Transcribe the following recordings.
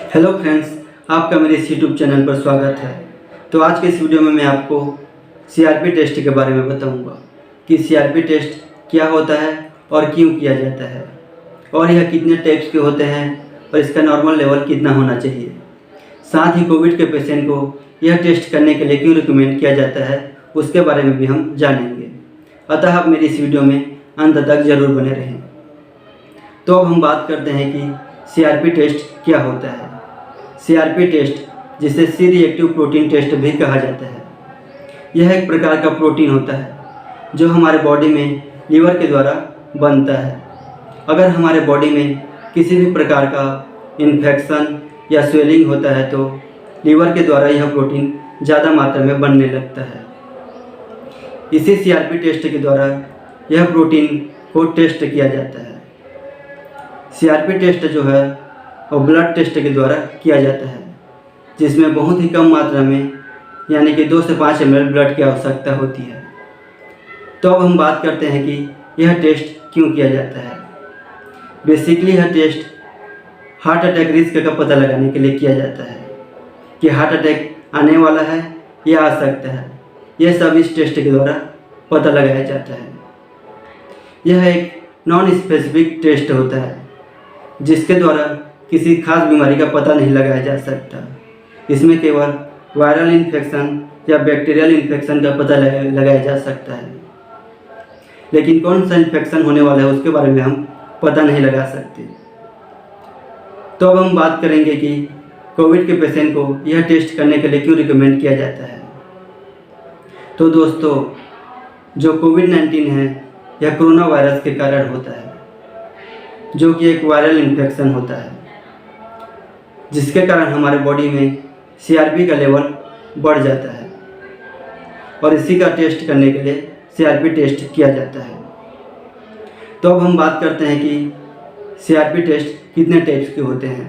Hello friends, आपका मेरे इस यूट्यूब चैनल पर स्वागत है। तो आज के इस वीडियो में मैं आपको सीआरपी टेस्ट के बारे में बताऊंगा कि सीआरपी टेस्ट क्या होता है और क्यों किया जाता है, और यह कितने टाइप्स के होते हैं और इसका नॉर्मल लेवल कितना होना चाहिए। साथ ही कोविड के पेशेंट को यह टेस्ट करने के लिए क्यों रिकमेंड किया जाता है उसके बारे में भी हम जानेंगे। अतः आप मेरी इस वीडियो में अंत तक जरूर बने रहें। तो अब हम बात करते हैं कि सीआरपी टेस्ट क्या होता है। सीआरपी टेस्ट, जिसे सी रिएक्टिव प्रोटीन टेस्ट भी कहा जाता है, यह एक प्रकार का प्रोटीन होता है जो हमारे बॉडी में लीवर के द्वारा बनता है। अगर हमारे बॉडी में किसी भी प्रकार का इन्फेक्शन या स्वेलिंग होता है तो लीवर के द्वारा यह प्रोटीन ज़्यादा मात्रा में बनने लगता है। इसी सीआरपी टेस्ट के द्वारा यह प्रोटीन को टेस्ट किया जाता है। सीआरपी टेस्ट जो है वो ब्लड टेस्ट के द्वारा किया जाता है, जिसमें बहुत ही कम मात्रा में यानी कि 2 से 5 ml ब्लड की आवश्यकता होती है। तो अब हम बात करते हैं कि यह टेस्ट क्यों किया जाता है। बेसिकली यह टेस्ट हार्ट अटैक रिस्क का पता लगाने के लिए किया जाता है कि हार्ट अटैक आने वाला है या आ सकता है। यह सब इस टेस्ट के द्वारा पता लगाया जाता है। यह एक नॉन स्पेसिफिक टेस्ट होता है जिसके द्वारा किसी खास बीमारी का पता नहीं लगाया जा सकता। इसमें केवल वायरल इन्फेक्शन या बैक्टीरियल इन्फेक्शन का पता लगाया जा सकता है, लेकिन कौन सा इन्फेक्शन होने वाला है उसके बारे में हम पता नहीं लगा सकते। तो अब हम बात करेंगे कि कोविड के पेशेंट को यह टेस्ट करने के लिए क्यों रिकमेंड किया जाता है। तो दोस्तों, जो कोविड-19 है यह कोरोना वायरस के कारण होता है, जो कि एक वायरल इन्फेक्शन होता है, जिसके कारण हमारे बॉडी में सीआरपी का लेवल बढ़ जाता है और इसी का टेस्ट करने के लिए सीआरपी टेस्ट किया जाता है। तो अब हम बात करते हैं कि सीआरपी टेस्ट कितने टाइप्स के होते हैं।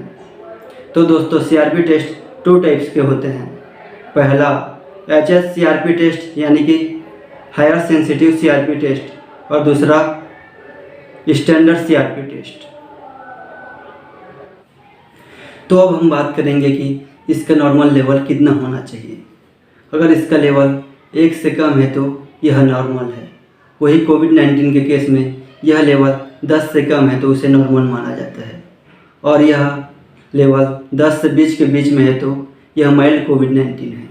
तो दोस्तों, सीआरपी टेस्ट 2 टाइप्स के होते हैं। पहला HSCRP टेस्ट यानी कि हायर सेंसिटिव सीआरपी टेस्ट, और दूसरा स्टैंडर्ड सीआरपी टेस्ट। तो अब हम बात करेंगे कि इसका नॉर्मल लेवल कितना होना चाहिए। अगर इसका लेवल 1 से कम है तो यह नॉर्मल है। वही कोविड-19 के केस में यह लेवल 10 से कम है तो उसे नॉर्मल माना जाता है, और यह लेवल 10 से 20 के बीच में है तो यह माइल्ड कोविड-19 है,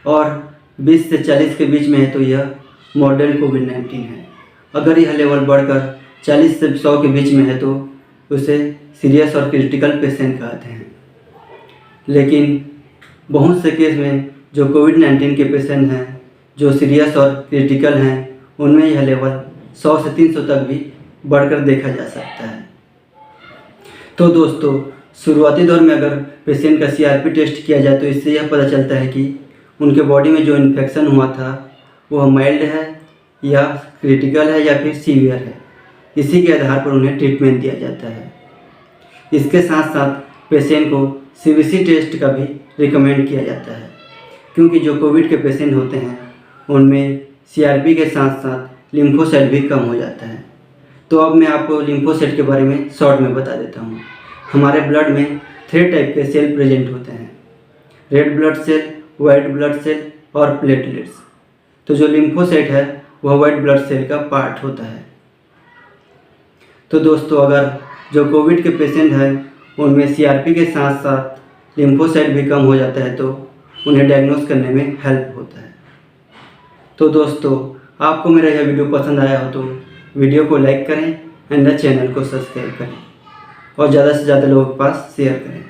और 20 से 40 के बीच में है तो यह मॉडर्न कोविड-19 है। अगर यह लेवल बढ़कर 40 से 100 के बीच में है तो उसे सीरियस और क्रिटिकल पेशेंट कहते हैं। लेकिन बहुत से केस में जो कोविड-19 के पेशेंट हैं जो सीरियस और क्रिटिकल हैं, उनमें यह लेवल 100 से 300 तक भी बढ़कर देखा जा सकता है। तो दोस्तों, शुरुआती दौर में अगर पेशेंट का सीआरपी टेस्ट किया जाए तो इससे यह पता चलता है कि उनके बॉडी में जो इन्फेक्शन हुआ था वह माइल्ड है या क्रिटिकल है या फिर सीवियर है। इसी के आधार पर उन्हें ट्रीटमेंट दिया जाता है। इसके साथ साथ पेशेंट को सीबीसी टेस्ट का भी रिकमेंड किया जाता है, क्योंकि जो कोविड के पेशेंट होते हैं उनमें सीआरपी के साथ साथ लिम्फोसाइट भी कम हो जाता है। तो अब मैं आपको लिम्फोसाइट के बारे में शॉर्ट में बता देता हूँ। हमारे ब्लड में 3 टाइप के सेल प्रेजेंट होते हैं: red blood cell, white blood cell और प्लेटलेट्स। तो जो लिम्फोसाइट है वह वाइट ब्लड सेल का पार्ट होता है। तो दोस्तों, अगर जो कोविड के पेशेंट हैं उनमें सीआरपी के साथ साथ लिम्फोसाइट भी कम हो जाता है तो उन्हें डायग्नोस करने में हेल्प होता है। तो दोस्तों, आपको मेरा यह वीडियो पसंद आया हो तो वीडियो को लाइक करें एंड चैनल को सब्सक्राइब करें और ज़्यादा से ज़्यादा लोगों के पास शेयर करें।